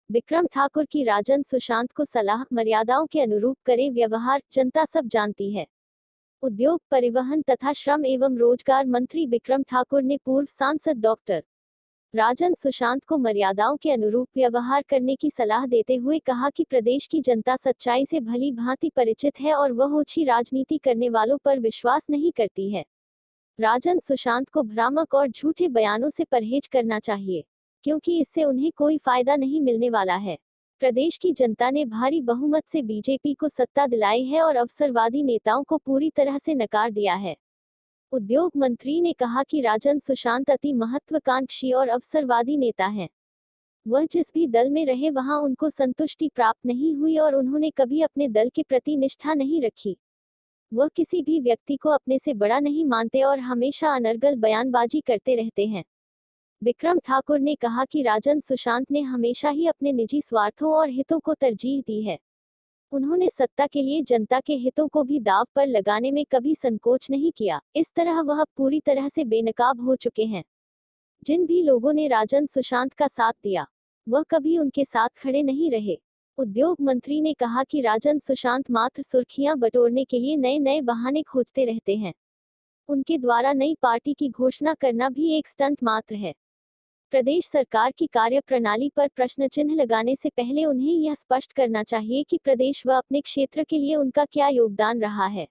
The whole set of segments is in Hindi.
विक्रम ठाकुर की राजन सुशांत को सलाह, मर्यादाओं के अनुरूप करें व्यवहार, जनता सब जानती है। उद्योग, परिवहन तथा श्रम एवं रोजगार मंत्री विक्रम ठाकुर ने पूर्व सांसद डॉक्टर राजन सुशांत को मर्यादाओं के अनुरूप व्यवहार करने की सलाह देते हुए कहा कि प्रदेश की जनता सच्चाई से भली भांति परिचित है और वह ओछी राजनीति करने वालों पर विश्वास नहीं करती है। राजन सुशांत को भ्रामक और झूठे बयानों से परहेज करना चाहिए, क्योंकि इससे उन्हें कोई फायदा नहीं मिलने वाला है। प्रदेश की जनता ने भारी बहुमत से बीजेपी को सत्ता दिलाई है और अवसरवादी नेताओं को पूरी तरह से नकार दिया है। उद्योग मंत्री ने कहा कि राजन सुशांत अति महत्वाकांक्षी और अवसरवादी नेता हैं। वह जिस भी दल में रहे वहां उनको संतुष्टि प्राप्त नहीं हुई और उन्होंने कभी अपने दल के प्रति निष्ठा नहीं रखी। वह किसी भी व्यक्ति को अपने से बड़ा नहीं मानते और हमेशा अनर्गल बयानबाजी करते रहते हैं। विक्रम ठाकुर ने कहा कि राजन सुशांत ने हमेशा ही अपने निजी स्वार्थों और हितों को तरजीह दी है। उन्होंने सत्ता के लिए जनता के हितों को भी दांव पर लगाने में कभी संकोच नहीं किया। इस तरह वह पूरी तरह से बेनकाब हो चुके हैं। जिन भी लोगों ने राजन सुशांत का साथ दिया, वह कभी उनके साथ खड़े नहीं रहे। उद्योग मंत्री ने कहा कि राजन सुशांत मात्र सुर्खियां बटोरने के लिए नए नए बहाने खोजते रहते हैं। उनके द्वारा नई पार्टी की घोषणा करना भी एक स्टंट मात्र है। प्रदेश सरकार की कार्यप्रणाली पर प्रश्न चिन्ह लगाने से पहले उन्हें यह स्पष्ट करना चाहिए कि प्रदेश व अपने क्षेत्र के लिए उनका क्या योगदान रहा है।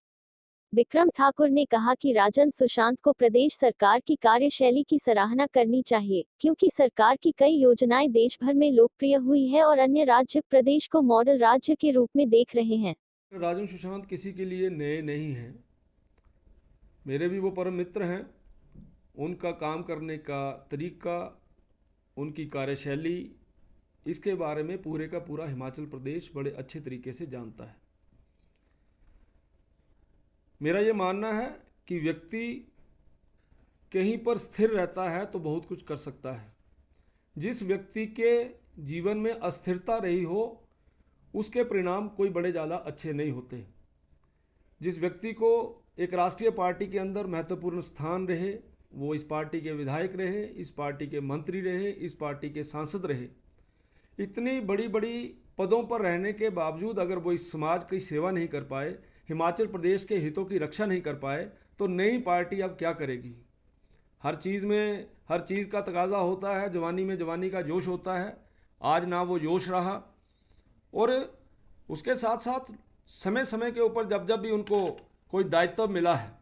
विक्रम ठाकुर ने कहा कि राजन सुशांत को प्रदेश सरकार की कार्यशैली की सराहना करनी चाहिए, क्योंकि सरकार की कई योजनाएं देश भर में लोकप्रिय हुई है और अन्य राज्य प्रदेश को मॉडल राज्य के रूप में देख रहे हैं। राजन सुशांत किसी के लिए नए नहीं हैं। मेरे भी वो परम मित्र हैं। उनका काम करने का तरीका, उनकी कार्यशैली, इसके बारे में पूरे का पूरा हिमाचल प्रदेश बड़े अच्छे तरीके से जानता है। मेरा ये मानना है कि व्यक्ति कहीं पर स्थिर रहता है तो बहुत कुछ कर सकता है। जिस व्यक्ति के जीवन में अस्थिरता रही हो, उसके परिणाम कोई बड़े ज़्यादा अच्छे नहीं होते। जिस व्यक्ति को एक राष्ट्रीय पार्टी के अंदर महत्वपूर्ण स्थान रहे, वो इस पार्टी के विधायक रहे, इस पार्टी के मंत्री रहे, इस पार्टी के सांसद रहे, इतनी बड़ी बड़ी पदों पर रहने के बावजूद अगर वो इस समाज की सेवा नहीं कर पाए, हिमाचल प्रदेश के हितों की रक्षा नहीं कर पाए, तो नई पार्टी अब क्या करेगी। हर चीज़ का तकाजा होता है, जवानी में जवानी का जोश होता है। आज ना वो जोश रहा, और उसके साथ साथ समय समय के ऊपर जब जब भी उनको कोई दायित्व मिला है,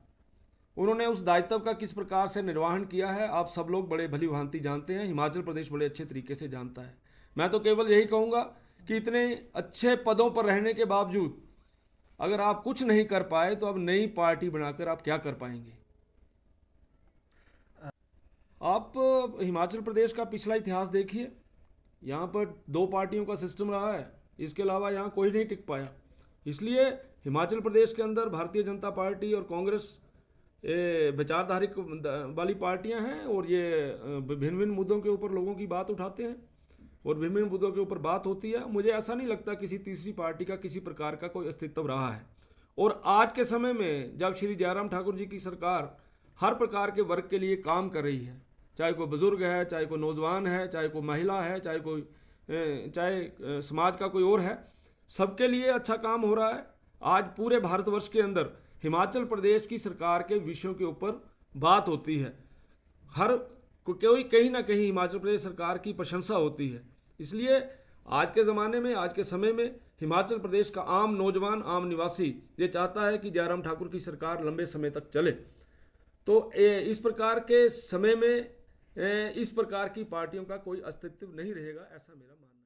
उन्होंने उस दायित्व का किस प्रकार से निर्वहन किया है, आप सब लोग बड़े भली भांति जानते हैं। हिमाचल प्रदेश बड़े अच्छे तरीके से जानता है। मैं तो केवल यही कहूँगा कि इतने अच्छे पदों पर रहने के बावजूद अगर आप कुछ नहीं कर पाए, तो अब नई पार्टी बनाकर आप क्या कर पाएंगे। आप हिमाचल प्रदेश का पिछला इतिहास देखिए। यहाँ पर 2 पार्टियों का सिस्टम रहा है, इसके अलावा यहाँ कोई नहीं टिक पाया। इसलिए हिमाचल प्रदेश के अंदर भारतीय जनता पार्टी और कांग्रेस विचारधारिक वाली पार्टियां हैं, और ये भिन्न भिन्न मुद्दों के ऊपर लोगों की बात उठाते हैं और भिन्न भिन्न मुद्दों के ऊपर बात होती है। मुझे ऐसा नहीं लगता किसी तीसरी पार्टी का किसी प्रकार का कोई अस्तित्व रहा है। और आज के समय में जब श्री जयराम ठाकुर जी की सरकार हर प्रकार के वर्ग के लिए काम कर रही है, चाहे कोई बुजुर्ग है, चाहे कोई नौजवान है, चाहे कोई महिला है, चाहे समाज का कोई और है, सबके लिए अच्छा काम हो रहा है। आज पूरे भारतवर्ष के अंदर हिमाचल प्रदेश की सरकार के विषयों के ऊपर बात होती है। हर कोई कहीं ना कहीं हिमाचल प्रदेश सरकार की प्रशंसा होती है। इसलिए आज के ज़माने में, आज के समय में हिमाचल प्रदेश का आम नौजवान, आम निवासी ये चाहता है कि जयराम ठाकुर की सरकार लंबे समय तक चले। तो इस प्रकार के समय में इस प्रकार की पार्टियों का कोई अस्तित्व नहीं रहेगा, ऐसा मेरा मानना है।